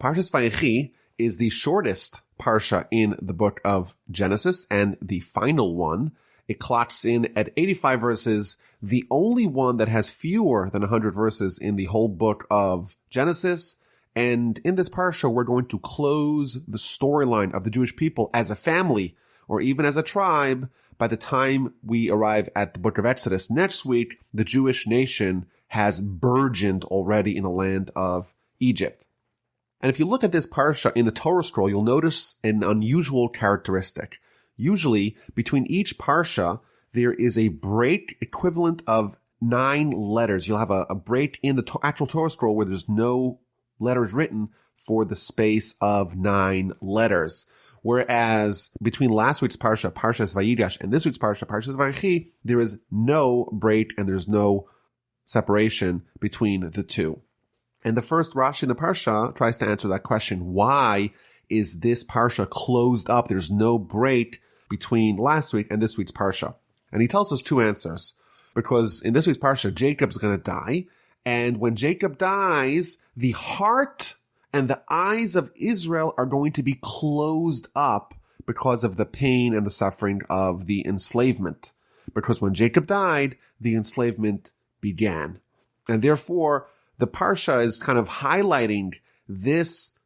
Parshas Vayechi is the shortest parsha in the book of Genesis and the final one. It clocks in at 85 verses, the only one that has fewer than 100 verses in the whole book of Genesis. And in this parsha, we're going to close the storyline of the Jewish people as a family or even as a tribe. By the time we arrive at the book of Exodus next week, the Jewish nation has burgeoned already in the land of Egypt. And if you look at this parsha in the Torah scroll, you'll notice an unusual characteristic. Usually, between each parsha, there is a break equivalent of 9 letters. You'll have a break in the actual Torah scroll where there's no letters written for the space of 9 letters. Whereas between last week's parsha, Parshas Vayechi, and this week's parsha, Parshas Vayechi, there is no break and there's no separation between the two. And the first Rashi in the parsha tries to answer that question. Why is this parsha closed up? There's no break between last week and this week's parsha. And he tells us 2 answers. Because in this week's parsha, Jacob's going to die. And when Jacob dies, the heart and the eyes of Israel are going to be closed up because of the pain and the suffering of the enslavement. Because when Jacob died, the enslavement began. And therefore, the parsha is kind of highlighting this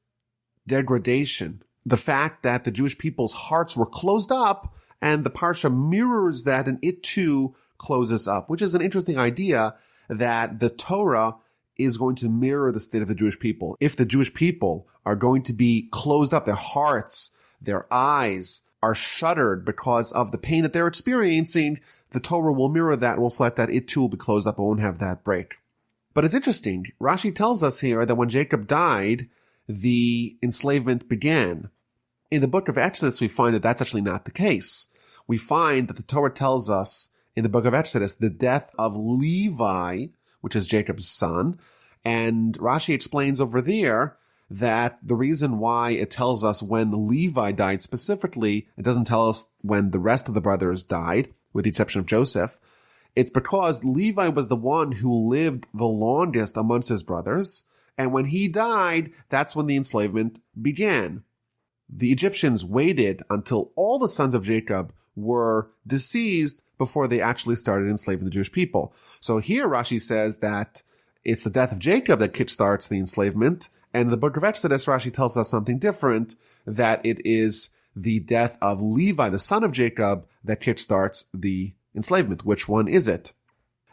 degradation, the fact that the Jewish people's hearts were closed up, and the parsha mirrors that, and it too closes up, which is an interesting idea that the Torah is going to mirror the state of the Jewish people. If the Jewish people are going to be closed up, their hearts, their eyes are shuttered because of the pain that they're experiencing, the Torah will mirror that and reflect that it too will be closed up and won't have that break. But it's interesting. Rashi tells us here that when Jacob died, the enslavement began. In the book of Exodus, we find that that's actually not the case. We find that the Torah tells us in the book of Exodus the death of Levi, which is Jacob's son. And Rashi explains over there that the reason why it tells us when Levi died specifically, it doesn't tell us when the rest of the brothers died, with the exception of Joseph. It's because Levi was the one who lived the longest amongst his brothers. And when he died, that's when the enslavement began. The Egyptians waited until all the sons of Jacob were deceased before they actually started enslaving the Jewish people. So here Rashi says that it's the death of Jacob that kickstarts the enslavement. And in the book of Exodus, Rashi tells us something different, that it is the death of Levi, the son of Jacob, that kickstarts the enslavement. Which one is it?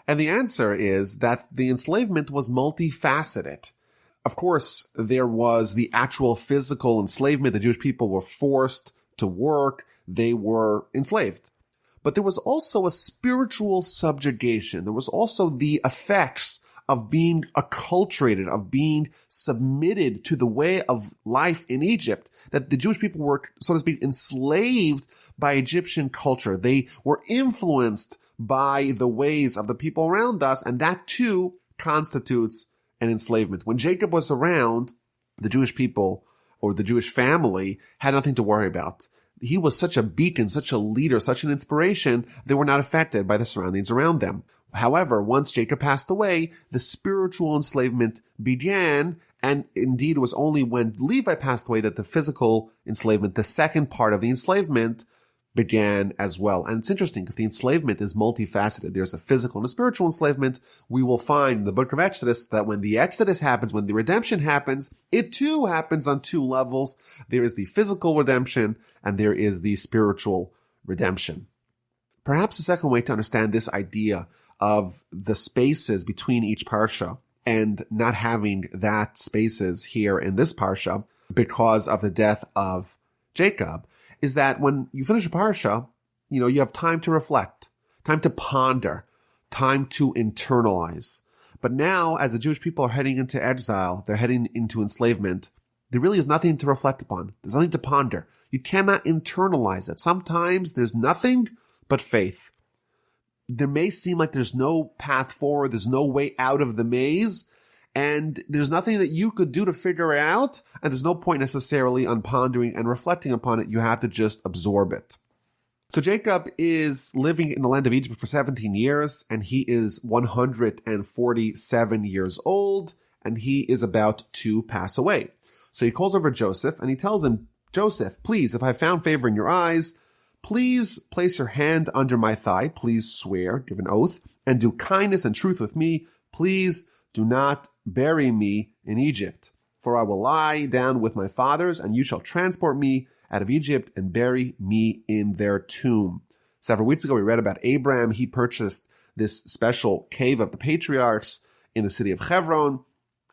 And the answer is that the enslavement was multifaceted. Of course, there was the actual physical enslavement. The Jewish people were forced to work. They were enslaved. But there was also a spiritual subjugation. There was also the effects of being acculturated, of being submitted to the way of life in Egypt, that the Jewish people were, so to speak, enslaved by Egyptian culture. They were influenced by the ways of the people around us, and that too constitutes an enslavement. When Jacob was around, the Jewish people or the Jewish family had nothing to worry about. He was such a beacon, such a leader, such an inspiration, they were not affected by the surroundings around them. However, once Jacob passed away, the spiritual enslavement began, and indeed it was only when Levi passed away that the physical enslavement, the second part of the enslavement, began as well. And it's interesting, if the enslavement is multifaceted, there's a physical and a spiritual enslavement, we will find in the book of Exodus that when the Exodus happens, when the redemption happens, it too happens on 2 levels. There is the physical redemption and there is the spiritual redemption. Perhaps the second way to understand this idea of the spaces between each parsha and not having that spaces here in this parsha because of the death of Jacob is that when you finish a parsha, you have time to reflect, time to ponder, time to internalize. But now, as the Jewish people are heading into exile, they're heading into enslavement, there really is nothing to reflect upon. There's nothing to ponder. You cannot internalize it. Sometimes there's nothing but faith. There may seem like there's no path forward, there's no way out of the maze, and there's nothing that you could do to figure it out, and there's no point necessarily on pondering and reflecting upon it. You have to just absorb it. So Jacob is living in the land of Egypt for 17 years, and he is 147 years old, and he is about to pass away. So he calls over Joseph and he tells him, Joseph, please, if I found favor in your eyes, please place your hand under my thigh. Please swear, give an oath, and do kindness and truth with me. Please do not bury me in Egypt. For I will lie down with my fathers, and you shall transport me out of Egypt and bury me in their tomb. Several weeks ago, we read about Abraham. He purchased this special cave of the patriarchs in the city of Hebron.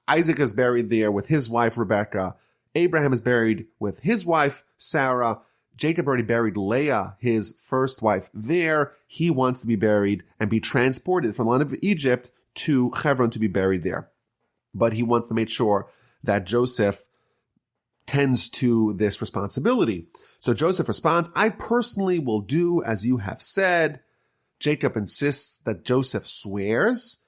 Isaac is buried there with his wife, Rebekah. Abraham is buried with his wife, Sarah. Jacob already buried Leah, his first wife, there. He wants to be buried and be transported from the land of Egypt to Hebron to be buried there. But he wants to make sure that Joseph tends to this responsibility. So Joseph responds, I personally will do as you have said. Jacob insists that Joseph swears.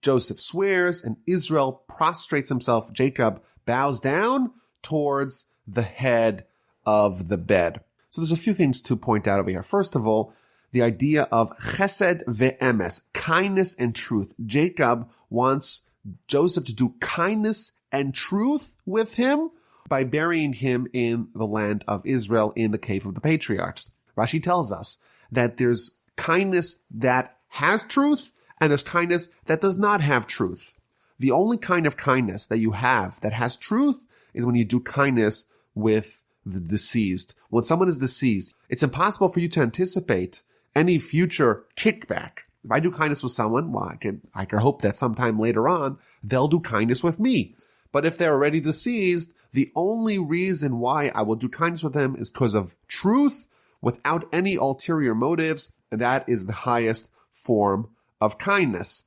Joseph swears, and Israel prostrates himself. Jacob bows down towards the head of the bed. So there's a few things to point out over here. First of all, the idea of chesed ve'emes, kindness and truth. Jacob wants Joseph to do kindness and truth with him by burying him in the land of Israel in the Cave of the Patriarchs. Rashi tells us that there's kindness that has truth and there's kindness that does not have truth. The only kind of kindness that you have that has truth is when you do kindness with the deceased. When someone is deceased, it's impossible for you to anticipate any future kickback. If I do kindness with someone, well, I can hope that sometime later on, they'll do kindness with me. But if they're already deceased, the only reason why I will do kindness with them is because of truth without any ulterior motives. And that is the highest form of kindness.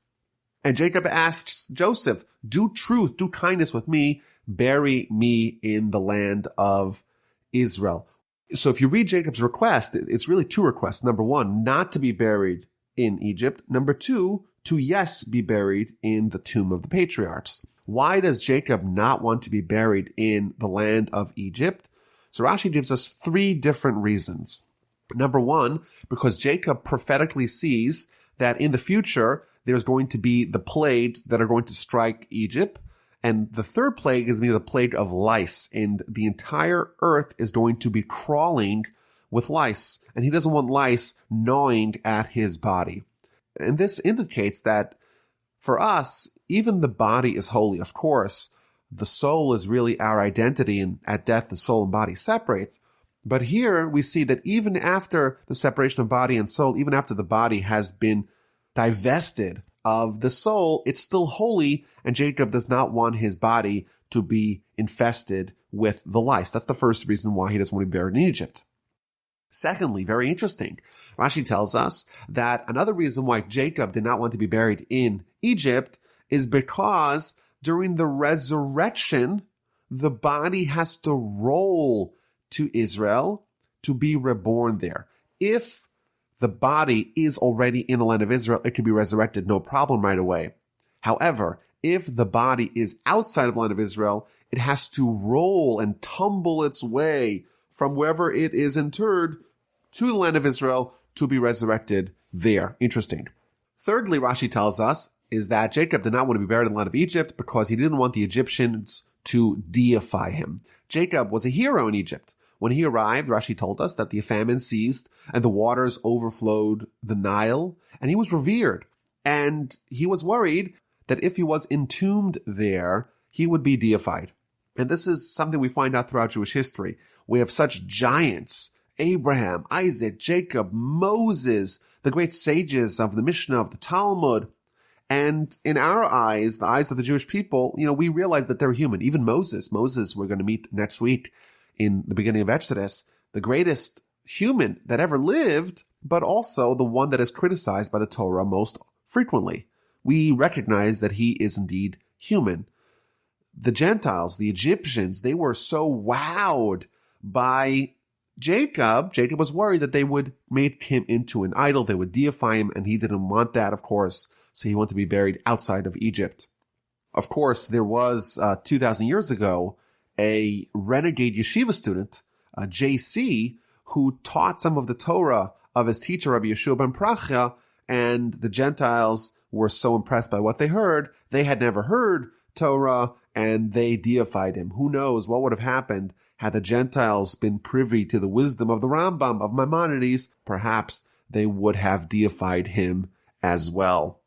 And Jacob asks Joseph, do truth, do kindness with me, bury me in the land of Israel. So if you read Jacob's request, it's really two requests. Number one, not to be buried in Egypt. Number two, to yes, be buried in the tomb of the patriarchs. Why does Jacob not want to be buried in the land of Egypt? So Rashi gives us three different reasons. Number one, because Jacob prophetically sees that in the future, there's going to be the plagues that are going to strike Egypt. And the third plague is going to be the plague of lice. And the entire earth is going to be crawling with lice. And he doesn't want lice gnawing at his body. And this indicates that for us, even the body is holy. Of course, the soul is really our identity, and at death, the soul and body separate. But here we see that even after the separation of body and soul, even after the body has been divested of the soul, it's still holy, and Jacob does not want his body to be infested with the lice. That's the first reason why he doesn't want to be buried in Egypt. Secondly, very interesting, Rashi tells us that another reason why Jacob did not want to be buried in Egypt is because during the resurrection, the body has to roll to Israel to be reborn there. If the body is already in the land of Israel, it can be resurrected, no problem right away. However, if the body is outside of the land of Israel, it has to roll and tumble its way from wherever it is interred to the land of Israel to be resurrected there. Interesting. Thirdly, Rashi tells us is that Jacob did not want to be buried in the land of Egypt because he didn't want the Egyptians to deify him. Jacob was a hero in Egypt. When he arrived, Rashi told us that the famine ceased and the waters overflowed the Nile, and he was revered. And he was worried that if he was entombed there, he would be deified. And this is something we find out throughout Jewish history. We have such giants: Abraham, Isaac, Jacob, Moses, the great sages of the Mishnah, of the Talmud. And in our eyes, the eyes of the Jewish people, we realize that they're human. Even Moses, we're going to meet next week in the beginning of Exodus, the greatest human that ever lived, but also the one that is criticized by the Torah most frequently. We recognize that he is indeed human. The Gentiles, the Egyptians, they were so wowed by Jacob. Jacob was worried that they would make him into an idol. They would deify him, and he didn't want that, of course. So he wanted to be buried outside of Egypt. Of course, there was 2,000 years ago a renegade yeshiva student, JC, who taught some of the Torah of his teacher, Rabbi Yeshua ben Prachya, and the Gentiles were so impressed by what they heard. They had never heard Torah, and they deified him. Who knows what would have happened had the Gentiles been privy to the wisdom of the Rambam, of Maimonides? Perhaps they would have deified him as well.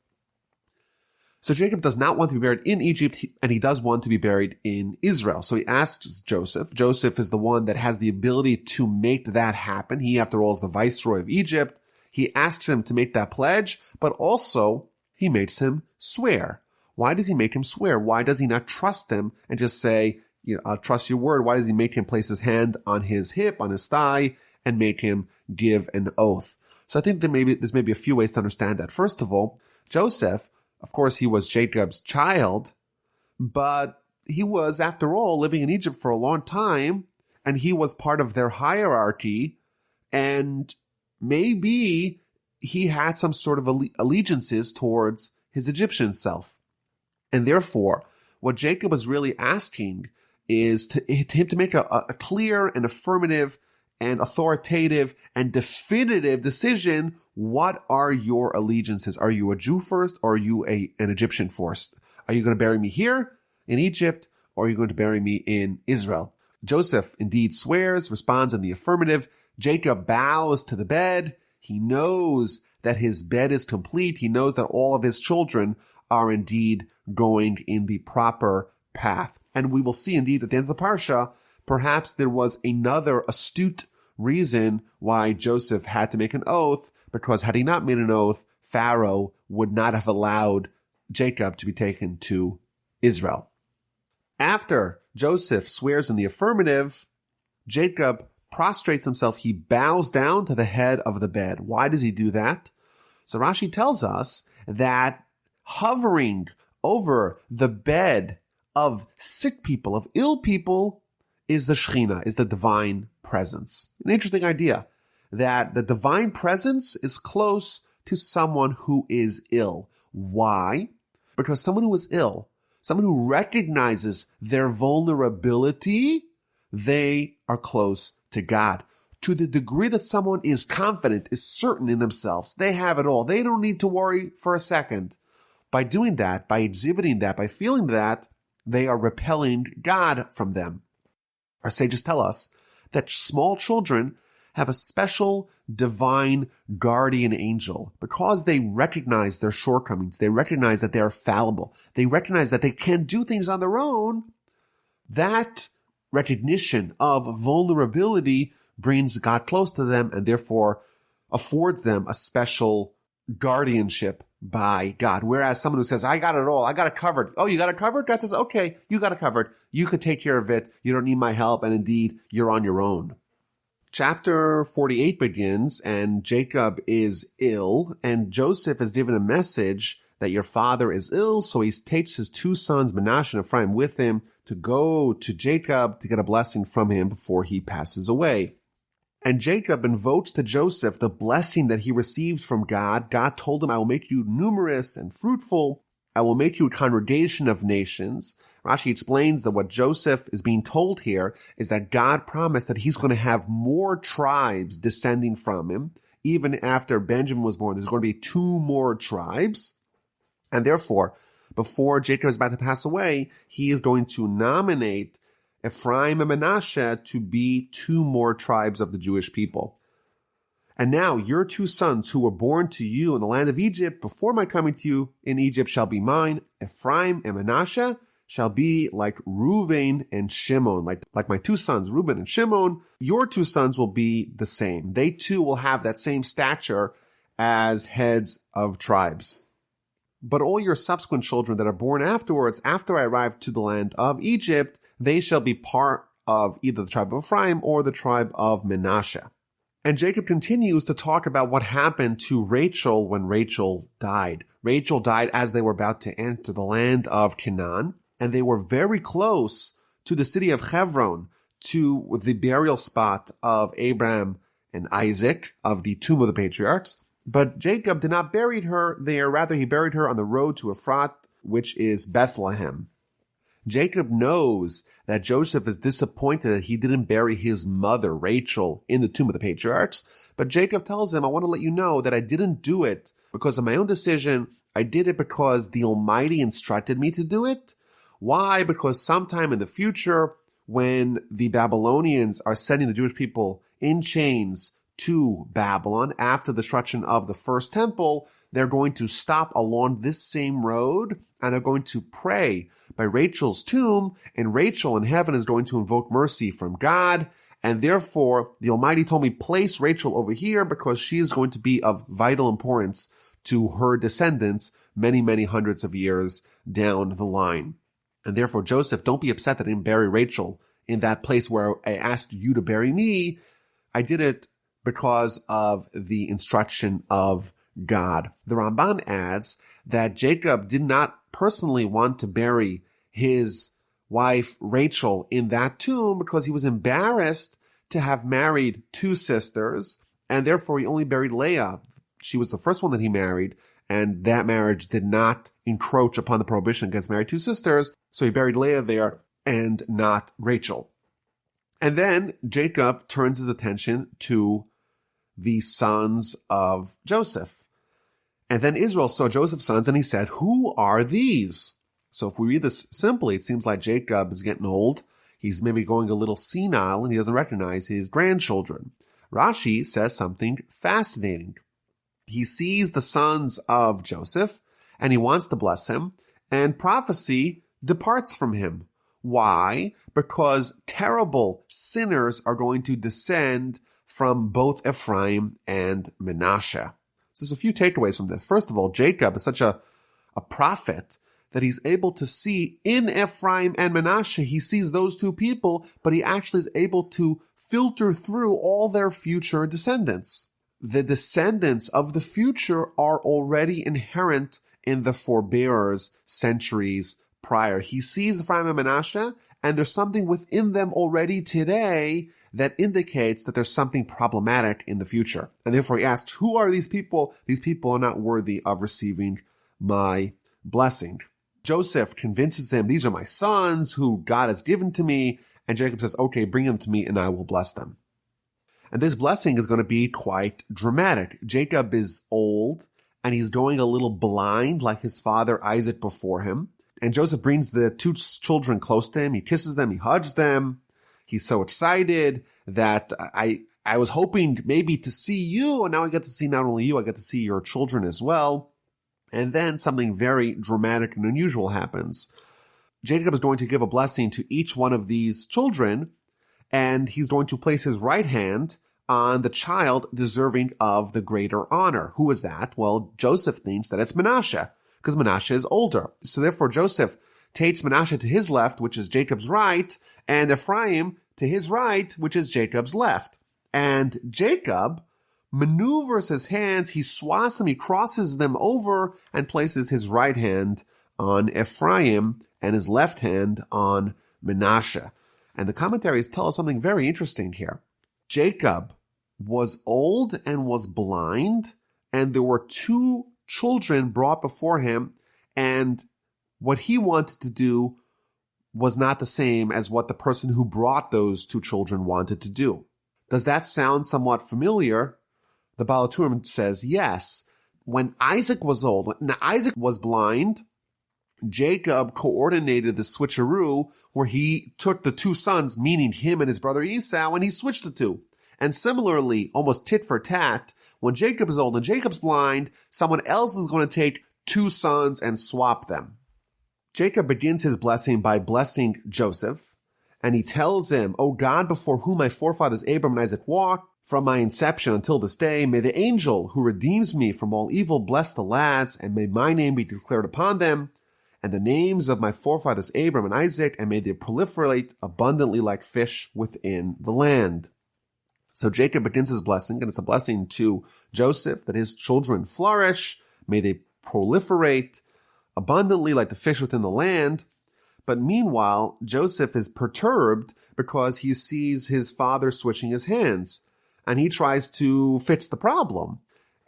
So Jacob does not want to be buried in Egypt, and he does want to be buried in Israel. So he asks Joseph. Joseph is the one that has the ability to make that happen. He, after all, is the viceroy of Egypt. He asks him to make that pledge, but also he makes him swear. Why does he make him swear? Why does he not trust him and just say, I'll trust your word? Why does he make him place his hand on his hip, on his thigh, and make him give an oath? So I think there's maybe a few ways to understand that. First of all, Joseph, of course, he was Jacob's child, but he was, after all, living in Egypt for a long time, and he was part of their hierarchy, and maybe he had some sort of allegiances towards his Egyptian self. And therefore, what Jacob was really asking is to him to make a clear and affirmative and authoritative and definitive decision. What are your allegiances? Are you a Jew first, or are you an Egyptian first? Are you going to bury me here in Egypt, or are you going to bury me in Israel? Joseph indeed swears, responds in the affirmative. Jacob bows to the bed. He knows that his bed is complete. He knows that all of his children are indeed going in the proper path. And we will see indeed at the end of the Parsha, perhaps there was another astute reason why Joseph had to make an oath, because had he not made an oath, Pharaoh would not have allowed Jacob to be taken to Israel. After Joseph swears in the affirmative, Jacob prostrates himself. He bows down to the head of the bed. Why does he do that? So Rashi tells us that hovering over the bed of sick people, of ill people, is the Shekhinah, is the divine presence. An interesting idea, that the divine presence is close to someone who is ill. Why? Because someone who is ill, someone who recognizes their vulnerability, they are close to God. To the degree that someone is confident, is certain in themselves, they have it all. They don't need to worry for a second. By doing that, by exhibiting that, by feeling that, they are repelling God from them. Our sages tell us that small children have a special divine guardian angel because they recognize their shortcomings. They recognize that they are fallible. They recognize that they can't do things on their own. That recognition of vulnerability brings God close to them and therefore affords them a special guardianship by God. Whereas someone who says, I got it all, I got it covered. Oh, you got it covered? God says, okay, you got it covered. You could take care of it. You don't need my help. And indeed, you're on your own. Chapter 48 begins, and Jacob is ill, and Joseph is given a message that your father is ill. So he takes his two sons, Manasseh and Ephraim, with him to go to Jacob to get a blessing from him before he passes away. And Jacob invokes to Joseph the blessing that he received from God. God told him, I will make you numerous and fruitful. I will make you a congregation of nations. Rashi explains that what Joseph is being told here is that God promised that he's going to have more tribes descending from him. Even after Benjamin was born, there's going to be 2 more tribes. And therefore, before Jacob is about to pass away, he is going to nominate Ephraim and Manasseh to be 2 more tribes of the Jewish people. And now your 2 sons who were born to you in the land of Egypt before my coming to you in Egypt shall be mine. Ephraim and Manasseh shall be like Reuben and Shimon, like my 2 sons, Reuben and Shimon. Your 2 sons will be the same. They too will have that same stature as heads of tribes. But all your subsequent children that are born afterwards, after I arrive to the land of Egypt, they shall be part of either the tribe of Ephraim or the tribe of Manasseh. And Jacob continues to talk about what happened to Rachel when Rachel died. Rachel died as they were about to enter the land of Canaan, and they were very close to the city of Hebron, to the burial spot of Abraham and Isaac, of the tomb of the patriarchs. But Jacob did not bury her there. Rather, he buried her on the road to Ephrat, which is Bethlehem. Jacob knows that Joseph is disappointed that he didn't bury his mother, Rachel, in the tomb of the patriarchs. But Jacob tells him, I want to let you know that I didn't do it because of my own decision. I did it because the Almighty instructed me to do it. Why? Because sometime in the future, when the Babylonians are sending the Jewish people in chains to Babylon after the destruction of the first temple, they're going to stop along this same road and they're going to pray by Rachel's tomb, and Rachel in heaven is going to invoke mercy from God. And therefore, the Almighty told me, place Rachel over here because she is going to be of vital importance to her descendants many, many hundreds of years down the line. And therefore, Joseph, don't be upset that I didn't bury Rachel in that place where I asked you to bury me. I did it because of the instruction of God. The Ramban adds that Jacob did not personally want to bury his wife Rachel in that tomb because he was embarrassed to have married two sisters, and therefore he only buried Leah. She was the first one that he married, and that marriage did not encroach upon the prohibition against married two sisters, so he buried Leah there and not Rachel. And then Jacob turns his attention to the sons of Joseph. And then Israel saw Joseph's sons and he said, who are these? So if we read this simply, it seems like Jacob is getting old. He's maybe going a little senile and he doesn't recognize his grandchildren. Rashi says something fascinating. He sees the sons of Joseph and he wants to bless him, and prophecy departs from him. Why? Because terrible sinners are going to descend from both Ephraim and Manasseh. So there's a few takeaways from this. First of all, Jacob is such a prophet that he's able to see in Ephraim and Manasseh, he sees those two people, but he actually is able to filter through all their future descendants. The descendants of the future are already inherent in the forebearers centuries prior. He sees Ephraim and Manasseh, and there's something within them already today that indicates that there's something problematic in the future. And therefore he asks, who are these people? These people are not worthy of receiving my blessing. Joseph convinces him, these are my sons who God has given to me. And Jacob says, okay, bring them to me and I will bless them. And this blessing is going to be quite dramatic. Jacob is old and he's going a little blind like his father Isaac before him. And Joseph brings the two children close to him. He kisses them. He hugs them. He's so excited that I was hoping maybe to see you. And now I get to see not only you, I get to see your children as well. And then something very dramatic and unusual happens. Jacob is going to give a blessing to each one of these children, and he's going to place his right hand on the child deserving of the greater honor. Who is that? Well, Joseph thinks that it's Manasseh, because Manasseh is older. So therefore, Joseph takes Manasseh to his left, which is Jacob's right, and Ephraim to his right, which is Jacob's left. And Jacob maneuvers his hands, he swats them, he crosses them over, and places his right hand on Ephraim and his left hand on Manasseh. And the commentaries tell us something very interesting here. Jacob was old and was blind, and there were two children brought before him, and what he wanted to do was not the same as what the person who brought those two children wanted to do. Does that sound somewhat familiar? The Baal HaTurim says yes. When Isaac was old, when Isaac was blind, Jacob coordinated the switcheroo where he took the two sons, meaning him and his brother Esau, and he switched the two. And similarly, almost tit for tat, when Jacob is old and Jacob's blind, someone else is going to take two sons and swap them. Jacob begins his blessing by blessing Joseph, and he tells him, O God, before whom my forefathers Abraham and Isaac walked, from my inception until this day, may the angel who redeems me from all evil bless the lads, and may my name be declared upon them, and the names of my forefathers Abraham and Isaac, and may they proliferate abundantly like fish within the land. So Jacob begins his blessing, and it's a blessing to Joseph that his children flourish, may they proliferate abundantly like the fish within the land. But meanwhile, Joseph is perturbed because he sees his father switching his hands, and he tries to fix the problem.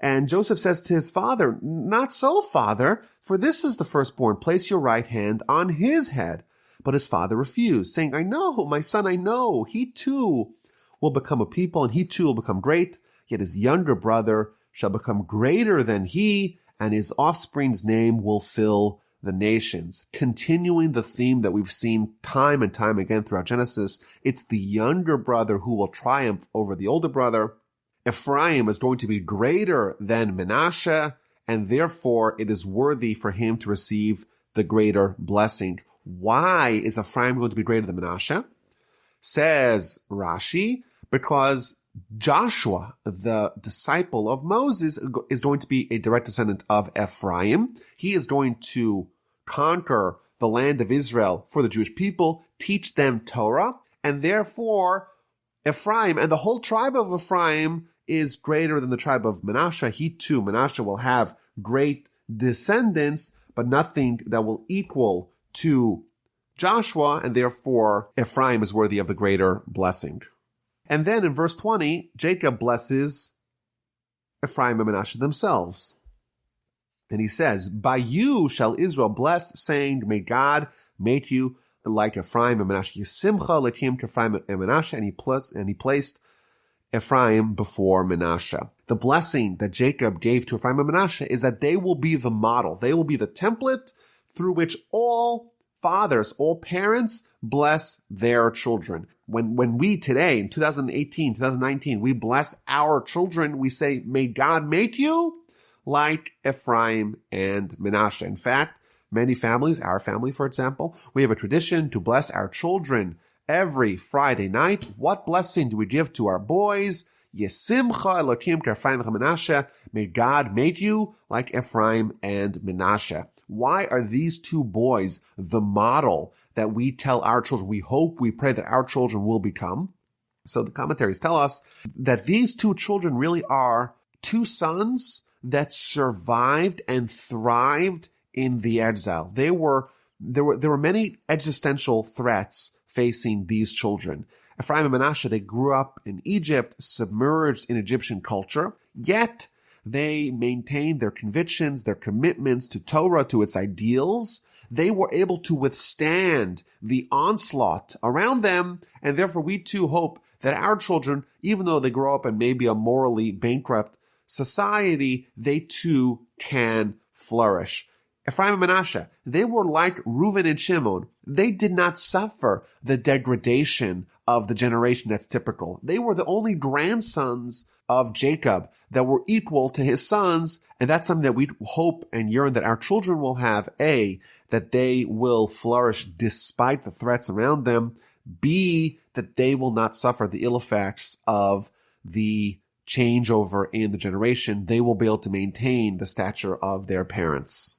And Joseph says to his father, not so, father, for this is the firstborn. Place your right hand on his head. But his father refused, saying, I know, my son, I know. He too will become a people, and he too will become great. Yet his younger brother shall become greater than he, and his offspring's name will fill the nations. Continuing the theme that we've seen time and time again throughout Genesis, it's the younger brother who will triumph over the older brother. Ephraim is going to be greater than Manasseh, and therefore it is worthy for him to receive the greater blessing. Why is Ephraim going to be greater than Manasseh? Says Rashi, because Joshua, the disciple of Moses, is going to be a direct descendant of Ephraim. He is going to conquer the land of Israel for the Jewish people, teach them Torah, and therefore Ephraim and the whole tribe of Ephraim is greater than the tribe of Manasseh. He too, Manasseh, will have great descendants, but nothing that will equal to Joshua, and therefore Ephraim is worthy of the greater blessing. And then in verse 20, Jacob blesses Ephraim and Manasseh themselves. And he says, by you shall Israel bless, saying, may God make you like Ephraim and Manasseh. Yisimcha lekim to Ephraim and Manasseh, and he placed Ephraim before Manasseh. The blessing that Jacob gave to Ephraim and Manasseh is that they will be the model. They will be the template through which all fathers, all parents bless their children. When we today, in 2018, 2019, we bless our children, we say, may God make you like Ephraim and Manasseh. In fact, many families, our family, for example, we have a tradition to bless our children every Friday night. What blessing do we give to our boys? Yesimcha Elokim Ephraim and Manasseh. May God make you like Ephraim and Manasseh. Why are these two boys the model that we tell our children, we hope, we pray that our children will become? So the commentaries tell us that these two children really are two sons that survived and thrived in the exile. There were many existential threats facing these children. Ephraim and Manasseh, they grew up in Egypt, submerged in Egyptian culture, yet they maintained their convictions, their commitments to Torah, to its ideals. They were able to withstand the onslaught around them, and therefore we too hope that our children, even though they grow up in maybe a morally bankrupt society, they too can flourish. Ephraim and Manasseh, they were like Reuven and Shimon. They did not suffer the degradation of the generation that's typical. They were the only grandsons of Jacob that were equal to his sons, and that's something that we hope and yearn that our children will have. A, that they will flourish despite the threats around them. B, that they will not suffer the ill effects of the changeover in the generation. They will be able to maintain the stature of their parents.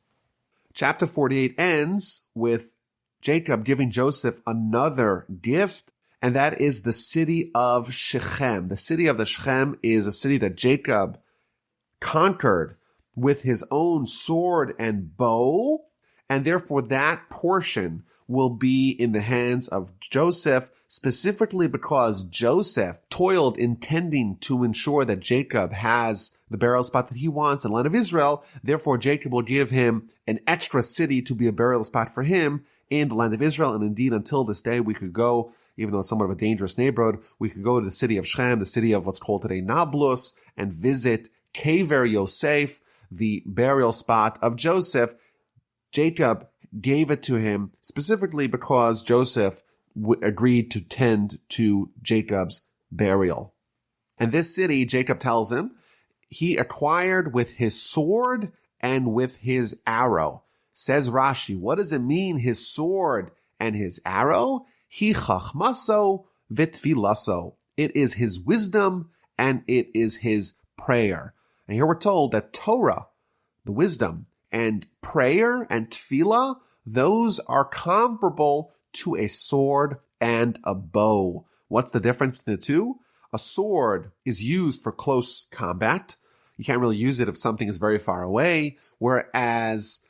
Chapter 48 ends with Jacob giving Joseph another gift, and that is the city of Shechem. The city of the Shechem is a city that Jacob conquered with his own sword and bow, and therefore that portion will be in the hands of Joseph, specifically because Joseph toiled intending to ensure that Jacob has the burial spot that he wants in the land of Israel. Therefore, Jacob will give him an extra city to be a burial spot for him in the land of Israel. And indeed, until this day, we could go, even though it's somewhat of a dangerous neighborhood, we could go to the city of Shechem, the city of what's called today Nablus, and visit Cave Yosef, the burial spot of Joseph. Jacob gave it to him specifically because Joseph agreed to tend to Jacob's burial. And this city, Jacob tells him, he acquired with his sword and with his arrow. Says Rashi, what does it mean, his sword and his arrow? Hi chachmaso v'tfilaso. It is his wisdom and it is his prayer. And here we're told that Torah, the wisdom, and prayer and tefillah, those are comparable to a sword and a bow. What's the difference between the two? A sword is used for close combat. You can't really use it if something is very far away, whereas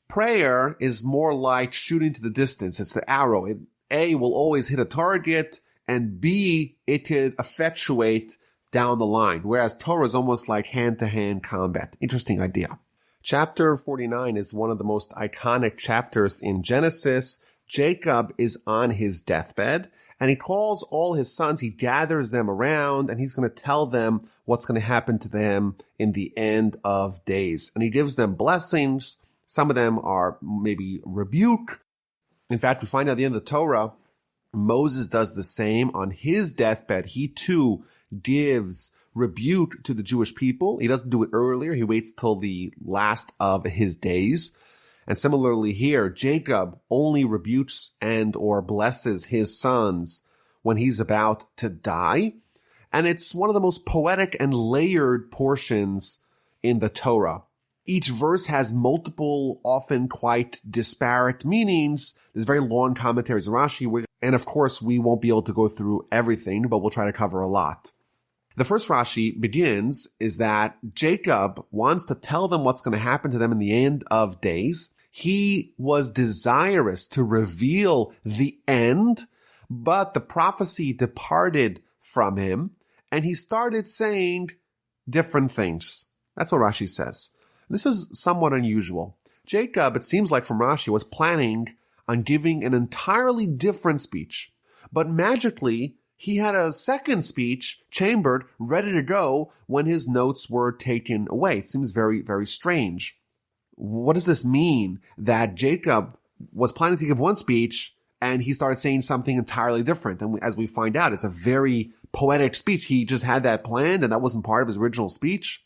prayer is more like shooting to the distance. It's the arrow. It, A, will always hit a target, and B, it could effectuate down the line, whereas Torah is almost like hand-to-hand combat. Interesting idea. Chapter 49 is one of the most iconic chapters in Genesis. Jacob is on his deathbed, and he calls all his sons, he gathers them around, and he's going to tell them what's going to happen to them in the end of days. And he gives them blessings Some of them are maybe rebuke. In fact, we find out at the end of the Torah, Moses does the same on his deathbed. He too gives rebuke to the Jewish people. He doesn't do it earlier. He waits till the last of his days. And similarly here, Jacob only rebukes and or blesses his sons when he's about to die. And it's one of the most poetic and layered portions in the Torah. Each verse has multiple, often quite disparate meanings. There's very long commentaries in Rashi, and of course we won't be able to go through everything, but we'll try to cover a lot. The first Rashi begins is that Jacob wants to tell them what's going to happen to them in the end of days. He was desirous to reveal the end, but the prophecy departed from him, and he started saying different things. That's what Rashi says. This is somewhat unusual. Jacob, it seems like from Rashi, was planning on giving an entirely different speech, but magically he had a second speech chambered, ready to go when his notes were taken away. It seems very, very strange. What does this mean that Jacob was planning to give one speech and he started saying something entirely different? And as we find out, it's a very poetic speech. He just had that planned and that wasn't part of his original speech.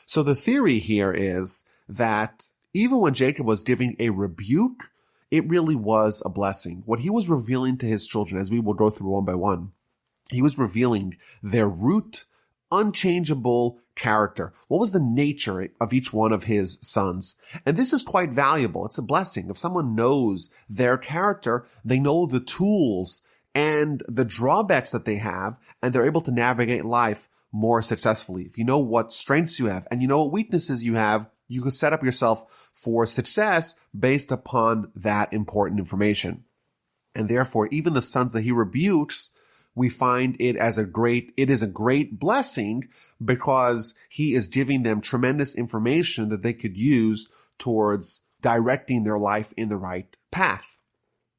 So the theory here is that even when Jacob was giving a rebuke, it really was a blessing. What he was revealing to his children, as we will go through one by one, he was revealing their root, unchangeable character. What was the nature of each one of his sons? And this is quite valuable. It's a blessing. If someone knows their character, they know the tools and the drawbacks that they have, and they're able to navigate life more successfully. If you know what strengths you have and you know what weaknesses you have, you can set up yourself for success based upon that important information. And therefore, even the sons that he rebukes, we find it is a great blessing because he is giving them tremendous information that they could use towards directing their life in the right path.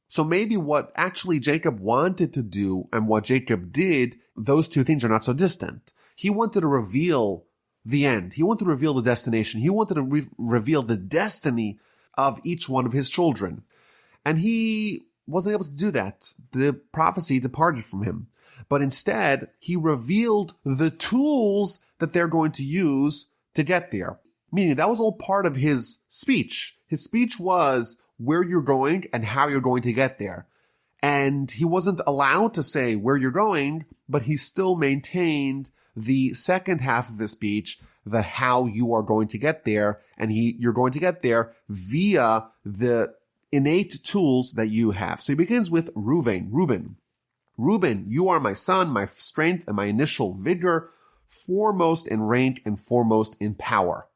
So maybe what actually Jacob wanted to do and what Jacob did, those two things are not so distant. He wanted to reveal the end. He wanted to reveal the destination. He wanted to reveal the destiny of each one of his children. And he wasn't able to do that. The prophecy departed from him. But instead, he revealed the tools that they're going to use to get there. Meaning that was all part of his speech. His speech was where you're going and how you're going to get there. And he wasn't allowed to say where you're going, but he still maintained the second half of his speech, the how you are going to get there, and you're going to get there via the innate tools that you have. So he begins with Reuben, you are my son, my strength, and my initial vigor, foremost in rank and foremost in power.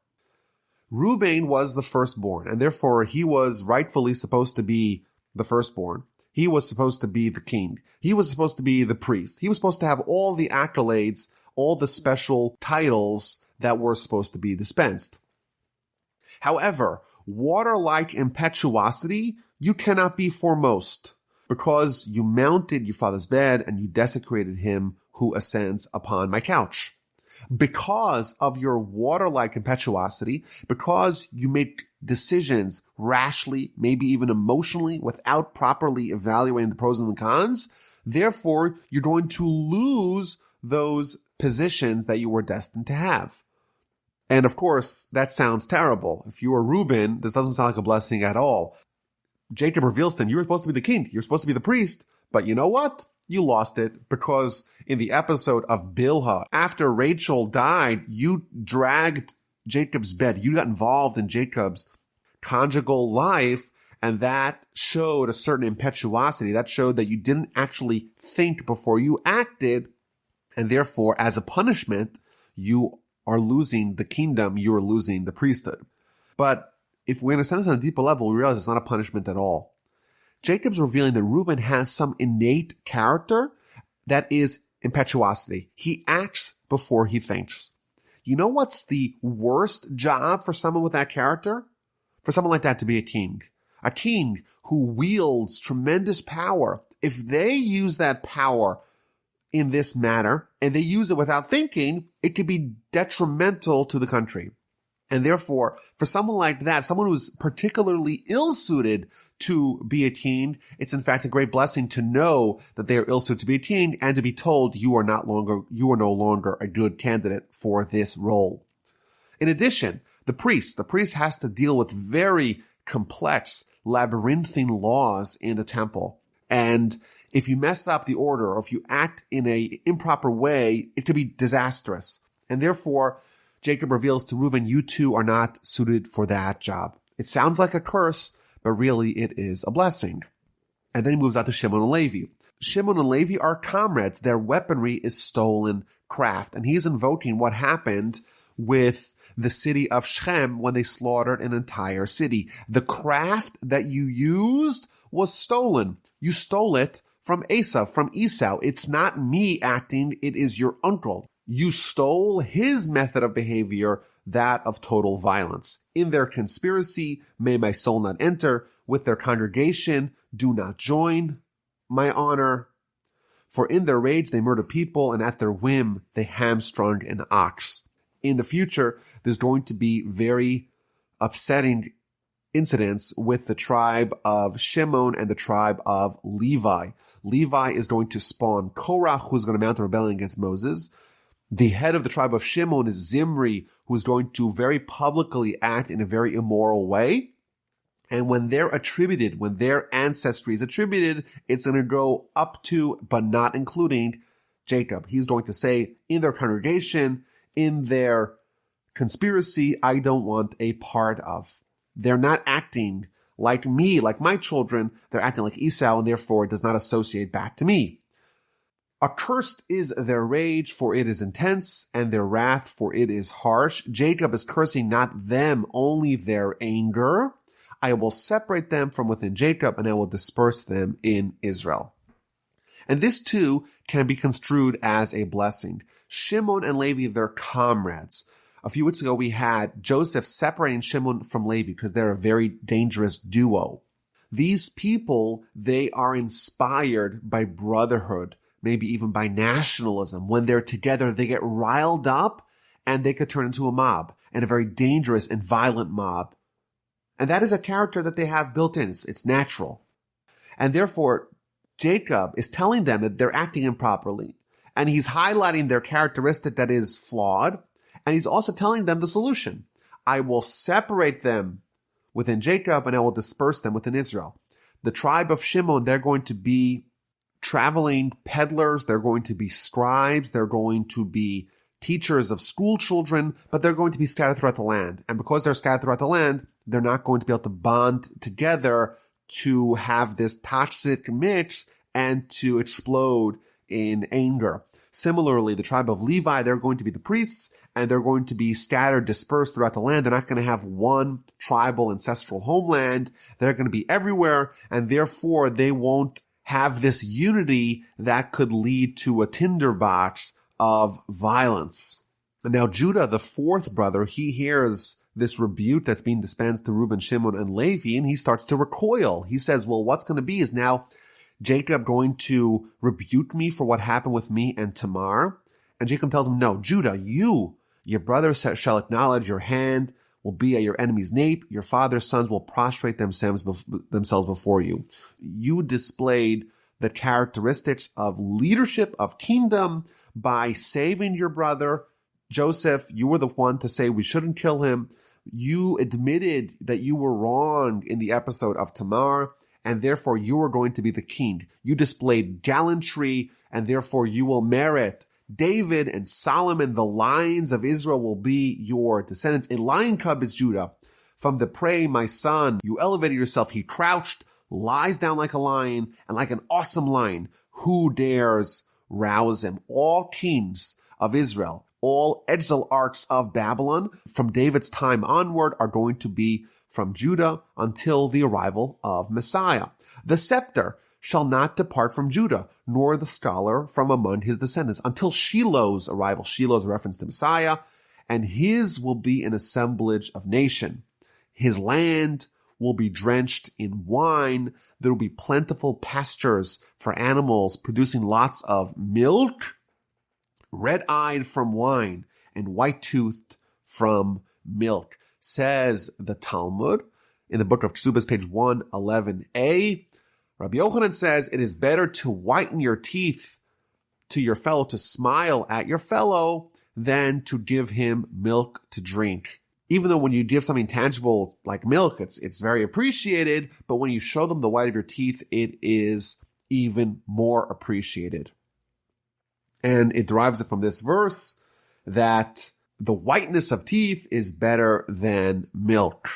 Reuben was the firstborn, and therefore he was rightfully supposed to be the firstborn. He was supposed to be the king. He was supposed to be the priest. He was supposed to have all the accolades, all the special titles that were supposed to be dispensed. However, water-like impetuosity, you cannot be foremost, because you mounted your father's bed and you desecrated him who ascends upon my couch. Because of your water-like impetuosity, because you make decisions rashly, maybe even emotionally, without properly evaluating the pros and the cons, therefore you're going to lose those positions that you were destined to have. And of course, that sounds terrible. If you are Reuben, this doesn't sound like a blessing at all. Jacob reveals to him, you were supposed to be the king, you're supposed to be the priest, but you know what? You lost it, because in the episode of Bilhah, after Rachel died, you dragged Jacob's bed. You got involved in Jacob's conjugal life, and that showed a certain impetuosity. That showed that you didn't actually think before you acted, and therefore, as a punishment, you are losing the kingdom, you are losing the priesthood. But if we understand this on a deeper level, we realize it's not a punishment at all. Jacob's revealing that Reuben has some innate character that is impetuosity. He acts before he thinks. You know what's the worst job for someone with that character? For someone like that to be a king. A king who wields tremendous power. If they use that power in this manner, and they use it without thinking, it could be detrimental to the country. And therefore, for someone like that, someone who's particularly ill-suited to be a king, it's in fact a great blessing to know that they are ill-suited to be a king and to be told you are no longer a good candidate for this role. In addition, the priest has to deal with very complex, labyrinthine laws in the temple. And if you mess up the order or if you act in an improper way, it could be disastrous. And therefore, Jacob reveals to Reuben, you two are not suited for that job. It sounds like a curse, but really it is a blessing. And then he moves on to Shimon and Levi. Shimon and Levi are comrades. Their weaponry is stolen craft. And he's invoking what happened with the city of Shechem when they slaughtered an entire city. The craft that you used was stolen. You stole it from Esau. It's not me acting, it is your uncle. You stole his method of behavior, that of total violence. In their conspiracy, may my soul not enter. With their congregation, do not join my honor. For in their rage they murder people, and at their whim they hamstrung an ox. In the future, there's going to be very upsetting incidents with the tribe of Shimon and the tribe of Levi. Levi is going to spawn Korach, who's going to mount a rebellion against Moses. The head of the tribe of Shimon is Zimri, who's going to very publicly act in a very immoral way. And when their ancestry is attributed, it's going to go up to, but not including, Jacob. He's going to say, in their congregation, in their conspiracy, I don't want a part of. They're not acting like me, like my children. They're acting like Esau, and therefore it does not associate back to me. Accursed is their rage, for it is intense, and their wrath, for it is harsh. Jacob is cursing not them, only their anger. I will separate them from within Jacob, and I will disperse them in Israel. And this too can be construed as a blessing. Shimon and Levi, they're comrades. A few weeks ago, we had Joseph separating Shimon from Levi because they're a very dangerous duo. These people, they are inspired by brotherhood, maybe even by nationalism. When they're together, they get riled up and they could turn into a mob, and a very dangerous and violent mob. And that is a character that they have built in. It's natural. And therefore, Jacob is telling them that they're acting improperly. And he's highlighting their characteristic that is flawed. And he's also telling them the solution. I will separate them within Jacob, and I will disperse them within Israel. The tribe of Shimon, they're going to be traveling peddlers. They're going to be scribes. They're going to be teachers of school children, but they're going to be scattered throughout the land. And because they're scattered throughout the land, they're not going to be able to bond together to have this toxic mix and to explode in anger. Similarly, the tribe of Levi, they're going to be the priests, and they're going to be scattered, dispersed throughout the land. They're not going to have one tribal ancestral homeland. They're going to be everywhere, and therefore they won't have this unity that could lead to a tinderbox of violence. And now Judah, the fourth brother, he hears this rebuke that's being dispensed to Reuben, Shimon, and Levi, and he starts to recoil. He says, well, what's going to be is now Jacob going to rebuke me for what happened with me and Tamar? And Jacob tells him, no, Judah, your brother shall acknowledge, your hand will be at your enemy's nape. Your father's sons will prostrate themselves before you. You displayed the characteristics of leadership, of kingdom, by saving your brother. Joseph, you were the one to say we shouldn't kill him. You admitted that you were wrong in the episode of Tamar, and therefore you are going to be the king. You displayed gallantry, and therefore you will merit David and Solomon. The lions of Israel will be your descendants. A lion cub is Judah. From the prey, my son, you elevated yourself. He crouched, lies down like a lion, and like an awesome lion. Who dares rouse him? All kings of Israel, all exilarchs of Babylon from David's time onward are going to be from Judah until the arrival of Messiah. The scepter shall not depart from Judah, nor the scholar from among his descendants, until Shiloh's arrival. Shiloh's reference to Messiah, and his will be an assemblage of nation. His land will be drenched in wine. There will be plentiful pastures for animals, producing lots of milk, red-eyed from wine, and white-toothed from milk. Says the Talmud in the book of Ksubas, page 111a, Rabbi Yochanan says, it is better to whiten your teeth to your fellow, to smile at your fellow, than to give him milk to drink. Even though when you give something tangible like milk, it's very appreciated, but when you show them the white of your teeth, it is even more appreciated. And it derives it from this verse that the whiteness of teeth is better than milk.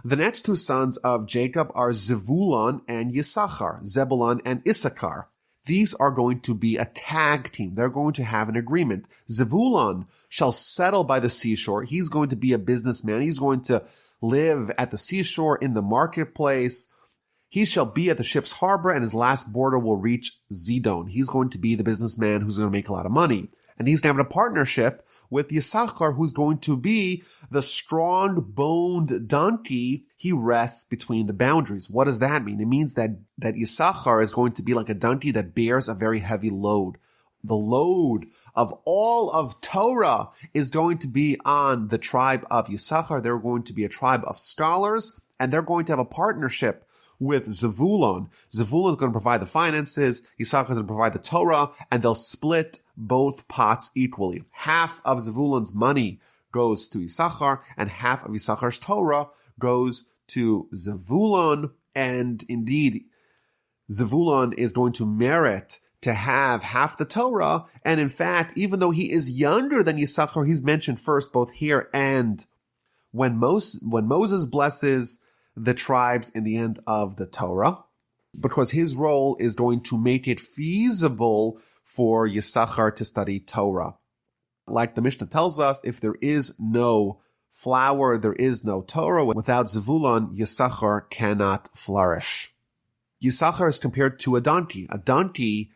The next two sons of Jacob are Zevulun and Yisachar, Zebulun and Issachar. These are going to be a tag team. They're going to have an agreement. Zevulun shall settle by the seashore. He's going to be a businessman. He's going to live at the seashore in the marketplace. He shall be at the ship's harbor, and his last border will reach Zidon. He's going to be the businessman who's going to make a lot of money. And he's going to have a partnership with Yisachar, who's going to be the strong-boned donkey. He rests between the boundaries. What does that mean? It means that Yisachar is going to be like a donkey that bears a very heavy load. The load of all of Torah is going to be on the tribe of Yisachar. They're going to be a tribe of scholars, and they're going to have a partnership with Zevulun. Zevulun is going to provide the finances, Yisachar is going to provide the Torah, and they'll split both pots equally. Half of Zevulun's money goes to Yisachar, and half of Yisachar's Torah goes to Zevulun. And indeed, Zevulun is going to merit to have half the Torah. And in fact, even though he is younger than Yisachar, he's mentioned first both here and when Moses blesses the tribes in the end of the Torah, because his role is going to make it feasible for Yisachar to study Torah. Like the Mishnah tells us, if there is no flower, there is no Torah. Without Zevulun, Yisachar cannot flourish. Yisachar is compared to a donkey. A donkey,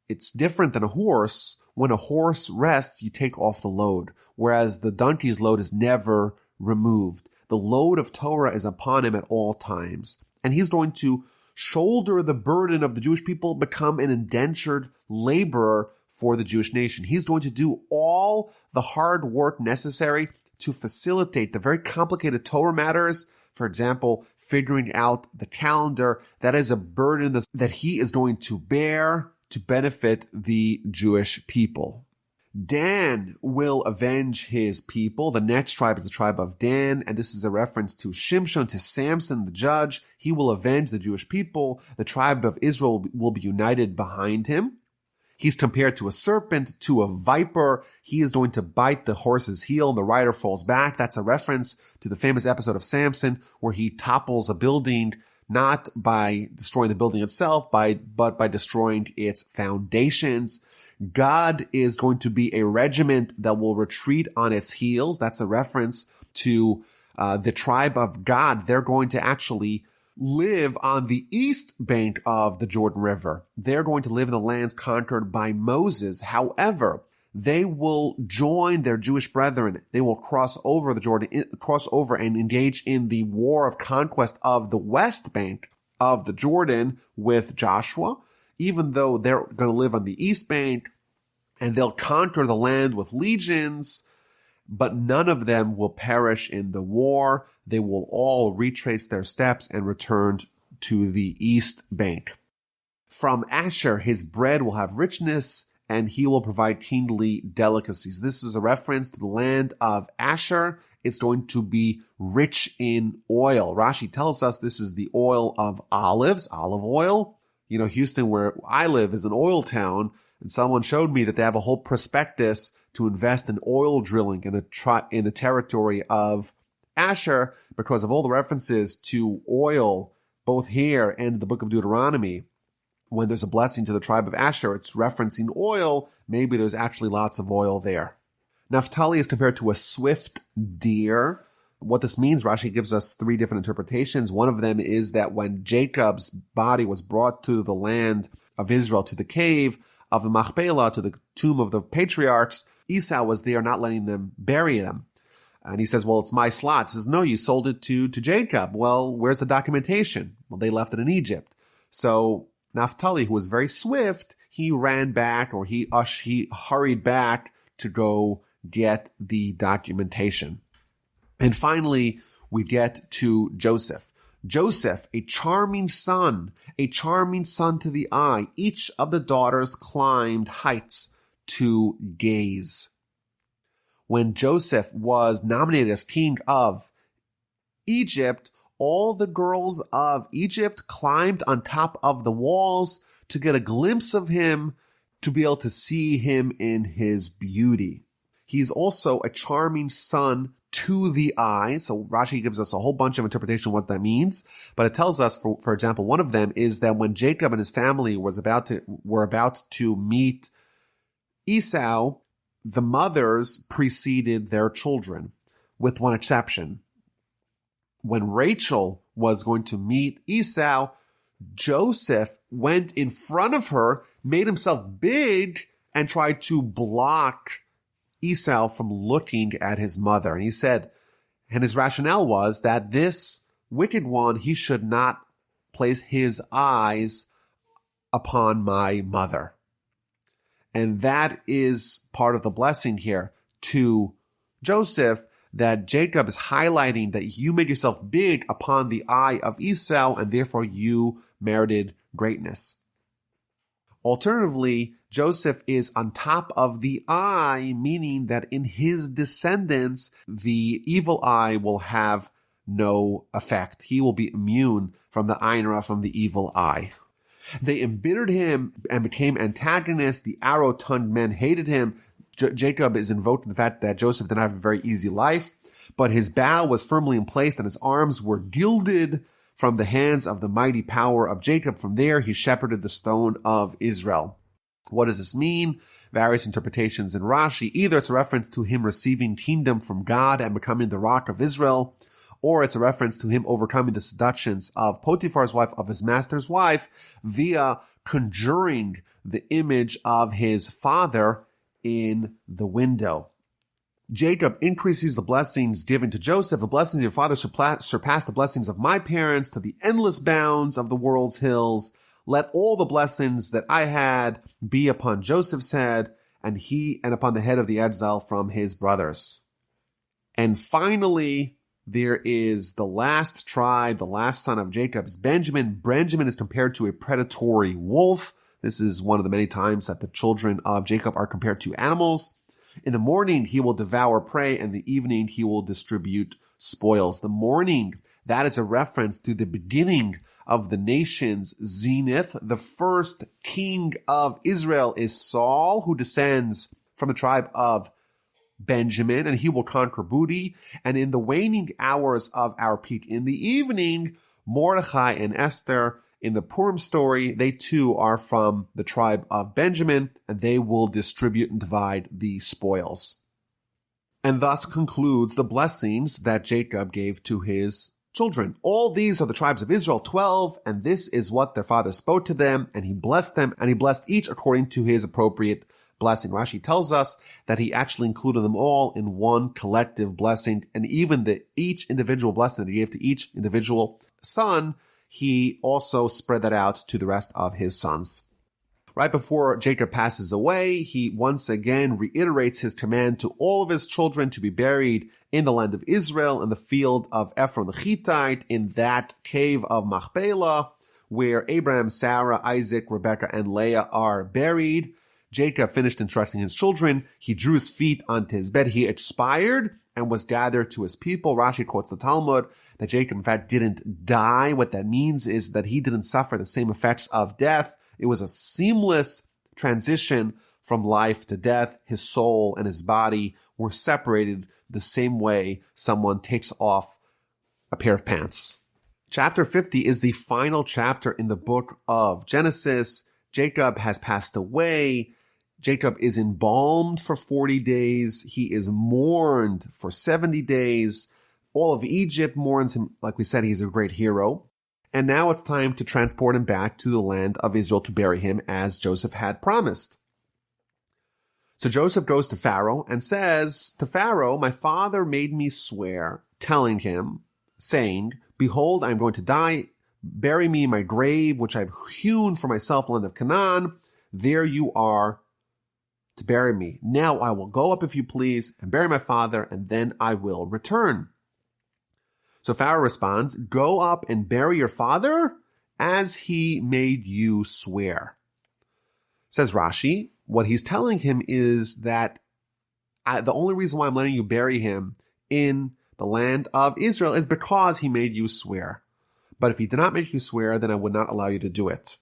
it's different than a horse. When a horse rests, you take off the load, whereas the donkey's load is never removed. The load of Torah is upon him at all times. And he's going to shoulder the burden of the Jewish people, become an indentured laborer for the Jewish nation. He's going to do all the hard work necessary to facilitate the very complicated Torah matters. For example, figuring out the calendar. That is a burden that he is going to bear to benefit the Jewish people. Dan will avenge his people. The next tribe is the tribe of Dan, and this is a reference to Shimshon, to Samson, the judge. He will avenge the Jewish people. The tribe of Israel will be united behind him. He's compared to a serpent, to a viper. He is going to bite the horse's heel, and the rider falls back. That's a reference to the famous episode of Samson, where he topples a building, not by destroying the building itself, but by destroying its foundations. God is going to be a regiment that will retreat on its heels. That's a reference to the tribe of God. They're going to actually live on the east bank of the Jordan River. They're going to live in the lands conquered by Moses. However, they will join their Jewish brethren. They will cross over the Jordan, cross over and engage in the war of conquest of the west bank of the Jordan with Joshua, even though they're going to live on the east bank, and they'll conquer the land with legions, but none of them will perish in the war. They will all retrace their steps and return to the east bank. From Asher, his bread will have richness, and he will provide kingly delicacies. This is a reference to the land of Asher. It's going to be rich in oil. Rashi tells us this is the oil of olives, olive oil. You know, Houston, where I live, is an oil town, and someone showed me that they have a whole prospectus to invest in oil drilling in the territory of Asher because of all the references to oil, both here and in the book of Deuteronomy. When there's a blessing to the tribe of Asher, it's referencing oil. Maybe there's actually lots of oil there. Naphtali is compared to a swift deer. What this means, Rashi gives us three different interpretations. One of them is that when Jacob's body was brought to the land of Israel, to the cave of the Machpelah, to the tomb of the patriarchs, Esau was there not letting them bury them. And he says, well, it's my slot. He says, no, you sold it to Jacob. Well, where's the documentation? Well, they left it in Egypt. So Naphtali, who was very swift, he ran back, or he hurried back to go get the documentation. And finally, we get to Joseph. Joseph, a charming son to the eye. Each of the daughters climbed heights to gaze. When Joseph was nominated as king of Egypt, all the girls of Egypt climbed on top of the walls to get a glimpse of him, to be able to see him in his beauty. He's also a charming son to the eye. So Rashi gives us a whole bunch of interpretation of what that means. But it tells us, for example, one of them is that when Jacob and his family were about to meet Esau, the mothers preceded their children, with one exception. When Rachel was going to meet Esau, Joseph went in front of her, made himself big, and tried to block Esau from looking at his mother. And he said, and his rationale was that this wicked one, he should not place his eyes upon my mother. And that is part of the blessing here to Joseph, that Jacob is highlighting that you made yourself big upon the eye of Esau, and therefore you merited greatness. Alternatively, Joseph is on top of the eye, meaning that in his descendants, the evil eye will have no effect. He will be immune from the Ayin Ra, from the evil eye. They embittered him and became antagonists. The arrow-tongued men hated him. Jacob is invoked in the fact that Joseph did not have a very easy life, but his bow was firmly in place and his arms were gilded from the hands of the mighty power of Jacob. From there, he shepherded the stone of Israel. What does this mean? Various interpretations in Rashi. Either it's a reference to him receiving kingdom from God and becoming the rock of Israel, or it's a reference to him overcoming the seductions of Potiphar's wife, of his master's wife, via conjuring the image of his father in the window. Jacob increases the blessings given to Joseph. The blessings of your father surpass the blessings of my parents to the endless bounds of the world's hills. Let all the blessings that I had be upon Joseph's head, and upon the head of the exile from his brothers. And finally, there is the last tribe, the last son of Jacob, is Benjamin. Benjamin is compared to a predatory wolf. This is one of the many times that the children of Jacob are compared to animals. In the morning, he will devour prey, and in the evening, he will distribute spoils. The morning, that is a reference to the beginning of the nation's zenith. The first king of Israel is Saul, who descends from the tribe of Benjamin, and he will conquer booty. And in the waning hours of our peak in the evening, Mordechai and Esther, in the Purim story, they too are from the tribe of Benjamin, and they will distribute and divide the spoils. And thus concludes the blessings that Jacob gave to his children. All these are the tribes of Israel, 12, and this is what their father spoke to them, and he blessed them, and he blessed each according to his appropriate blessing. Rashi tells us that he actually included them all in one collective blessing, and even each individual blessing that he gave to each individual son, he also spread that out to the rest of his sons. Right before Jacob passes away, he once again reiterates his command to all of his children to be buried in the land of Israel, in the field of Ephron the Hittite, in that cave of Machpelah, where Abraham, Sarah, Isaac, Rebekah, and Leah are buried. Jacob finished instructing his children. He drew his feet onto his bed. He expired and was gathered to his people. Rashi quotes the Talmud that Jacob, in fact, didn't die. What that means is that he didn't suffer the same effects of death. It was a seamless transition from life to death. His soul and his body were separated the same way someone takes off a pair of pants. Chapter 50 is the final chapter in the book of Genesis. Jacob has passed away. Jacob is embalmed for 40 days. He is mourned for 70 days. All of Egypt mourns him. Like we said, he's a great hero. And now it's time to transport him back to the land of Israel to bury him as Joseph had promised. So Joseph goes to Pharaoh and says to Pharaoh, my father made me swear, telling him, saying, behold, I am going to die. Bury me in my grave, which I have hewn for myself, the land of Canaan. There you are to bury me. Now I will go up, if you please, and bury my father, and then I will return. So Pharaoh responds, "Go up and bury your father as he made you swear." Says Rashi, what he's telling him is that the only reason why I'm letting you bury him in the land of Israel is because he made you swear. But if he did not make you swear, then I would not allow you to do it.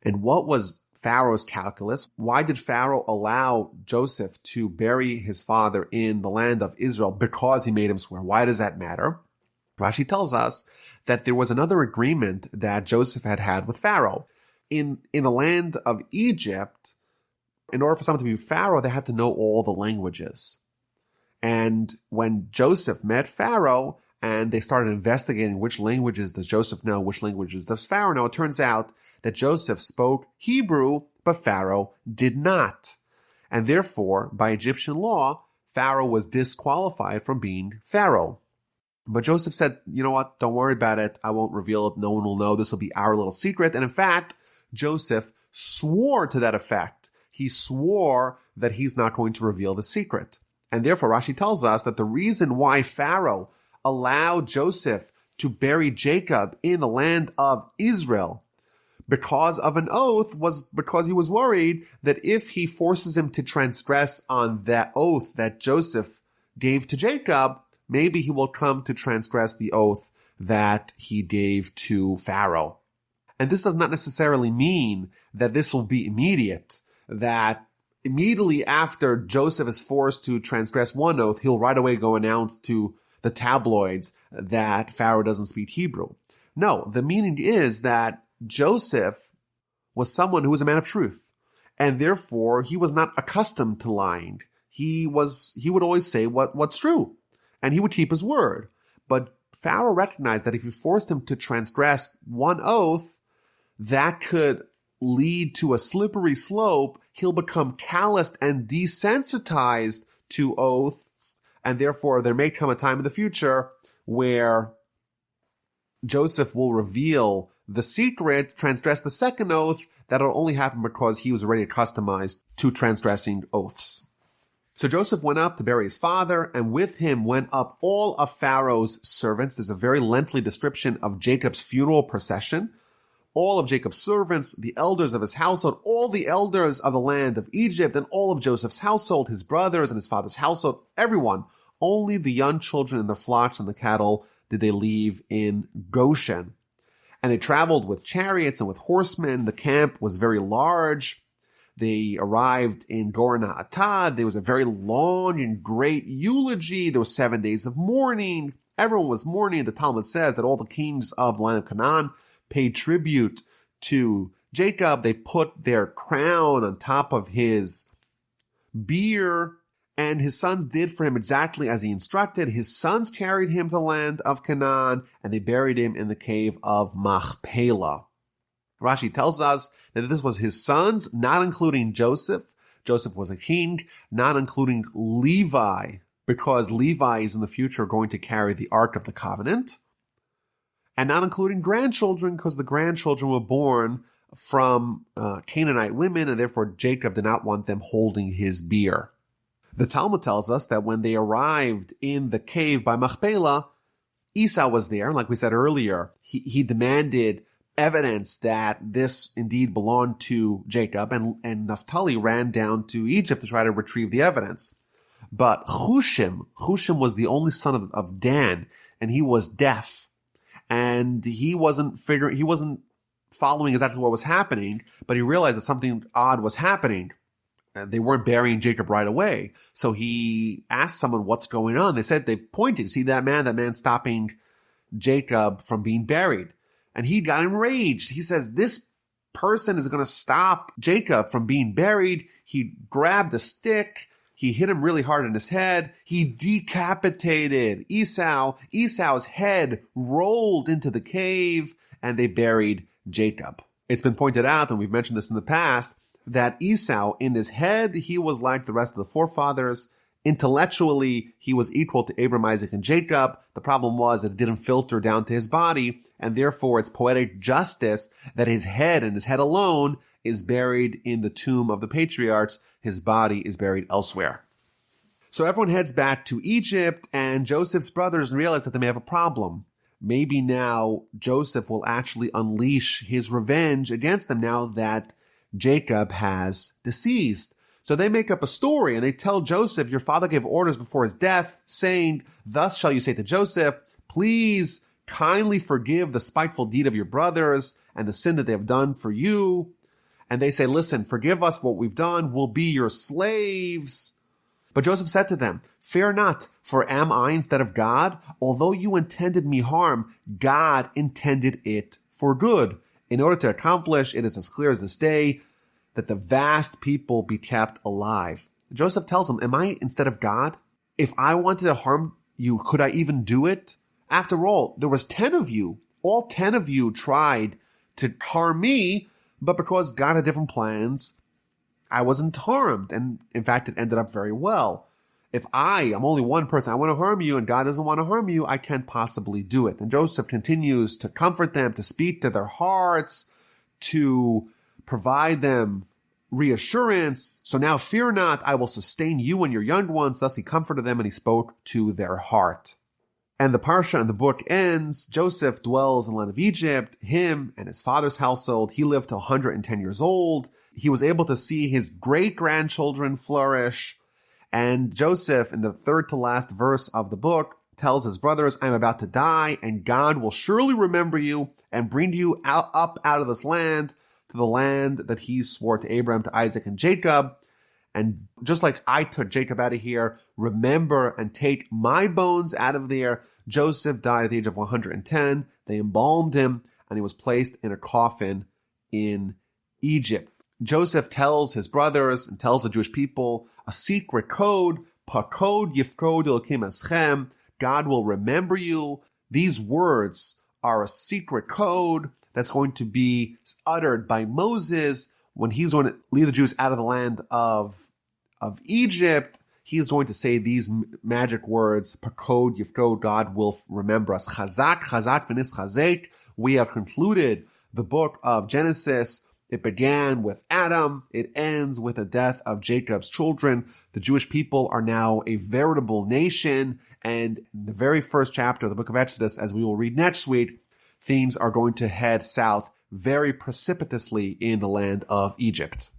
And what was Pharaoh's calculus? Why did Pharaoh allow Joseph to bury his father in the land of Israel? Because he made him swear. Why does that matter? Rashi tells us that there was another agreement that Joseph had with Pharaoh. In the land of Egypt, in order for someone to be Pharaoh, they have to know all the languages. And when Joseph met Pharaoh and they started investigating which languages does Joseph know, which languages does Pharaoh know, it turns out that Joseph spoke Hebrew, but Pharaoh did not. And therefore, by Egyptian law, Pharaoh was disqualified from being Pharaoh. But Joseph said, you know what, don't worry about it. I won't reveal it. No one will know. This will be our little secret. And in fact, Joseph swore to that effect. He swore that he's not going to reveal the secret. And therefore, Rashi tells us that the reason why Pharaoh allowed Joseph to bury Jacob in the land of Israel because of an oath was because he was worried that if he forces him to transgress on that oath that Joseph gave to Jacob, maybe he will come to transgress the oath that he gave to Pharaoh. And this does not necessarily mean that this will be immediate, that immediately after Joseph is forced to transgress one oath, he'll right away go announce to the tabloids that Pharaoh doesn't speak Hebrew. No, the meaning is that Joseph was someone who was a man of truth, and therefore he was not accustomed to lying. He would always say what's true, and he would keep his word. But Pharaoh recognized that if he forced him to transgress one oath, that could lead to a slippery slope. He'll become calloused and desensitized to oaths, and therefore there may come a time in the future where Joseph will reveal the secret, transgress the second oath, that'll only happen because he was already accustomed to transgressing oaths. So Joseph went up to bury his father, and with him went up all of Pharaoh's servants. There's a very lengthy description of Jacob's funeral procession. All of Jacob's servants, the elders of his household, all the elders of the land of Egypt, and all of Joseph's household, his brothers and his father's household, everyone. Only the young children and the flocks and the cattle did they leave in Goshen. And they traveled with chariots and with horsemen. The camp was very large. They arrived in Gorna-Atad. There was a very long and great eulogy. There was 7 days of mourning. Everyone was mourning. The Talmud says that all the kings of the land of Canaan paid tribute to Jacob. They put their crown on top of his bier, and his sons did for him exactly as he instructed. His sons carried him to the land of Canaan, and they buried him in the Cave of Machpelah. Rashi tells us that this was his sons, not including Joseph. Joseph was a king, not including Levi, because Levi is in the future going to carry the Ark of the Covenant, and not including grandchildren, because the grandchildren were born from Canaanite women, and therefore Jacob did not want them holding his bier. The Talmud tells us that when they arrived in the cave by Machpelah, Esau was there. Like we said earlier, he demanded evidence that this indeed belonged to Jacob, and Naphtali ran down to Egypt to try to retrieve the evidence. But Hushim was the only son of Dan, and he was deaf. And he wasn't following exactly what was happening, but he realized that something odd was happening. They weren't burying Jacob right away. So he asked someone, what's going on? They pointed, see that man stopping Jacob from being buried. And he got enraged. He says, this person is going to stop Jacob from being buried. He grabbed a stick. He hit him really hard in his head. He decapitated Esau. Esau's head rolled into the cave, and they buried Jacob. It's been pointed out, and we've mentioned this in the past, that Esau, in his head, he was like the rest of the forefathers. Intellectually, he was equal to Abraham, Isaac, and Jacob. The problem was that it didn't filter down to his body, and therefore it's poetic justice that his head and his head alone is buried in the tomb of the patriarchs. His body is buried elsewhere. So everyone heads back to Egypt, and Joseph's brothers realize that they may have a problem. maybe now Joseph will actually unleash his revenge against them now that Jacob has deceased. So they make up a story and they tell Joseph, your father gave orders before his death, saying, thus shall you say to Joseph, please kindly forgive the spiteful deed of your brothers and the sin that they have done for you. And they say, listen, forgive us what we've done. We'll be your slaves. But Joseph said to them, fear not, for am I instead of God? Although you intended me harm, God intended it for good. In order to accomplish, it is as clear as this day, that the vast people be kept alive. Joseph tells them, am I instead of God? If I wanted to harm you, could I even do it? After all, there was 10 of you. All 10 of you tried to harm me, but because God had different plans, I wasn't harmed. And in fact, it ended up very well. If I'm only one person, I want to harm you and God doesn't want to harm you, I can't possibly do it. And Joseph continues to comfort them, to speak to their hearts, to provide them reassurance. So now fear not, I will sustain you and your young ones. Thus he comforted them and he spoke to their heart. And the parsha and the book ends. Joseph dwells in the land of Egypt, him and his father's household. He lived to 110 years old. He was able to see his great-grandchildren flourish. And Joseph, in the third to last verse of the book, tells his brothers, I'm about to die, and God will surely remember you and bring you up out of this land to the land that he swore to Abraham, to Isaac, and Jacob. And just like I took Jacob out of here, remember and take my bones out of there. Joseph died at the age of 110. They embalmed him, and he was placed in a coffin in Egypt. Joseph tells his brothers and tells the Jewish people a secret code, Pakod Yifkod Elokim Eschem, God will remember you. These words are a secret code that's going to be uttered by Moses when he's going to lead the Jews out of the land of Egypt. He's going to say these magic words, Pakod Yifkod, God will remember us. Chazak, Chazak, V'nis Chazek. We have concluded the book of Genesis. It began with Adam. It ends with the death of Jacob's children. The Jewish people are now a veritable nation. And in the very first chapter of the book of Exodus, as we will read next week, things are going to head south very precipitously in the land of Egypt.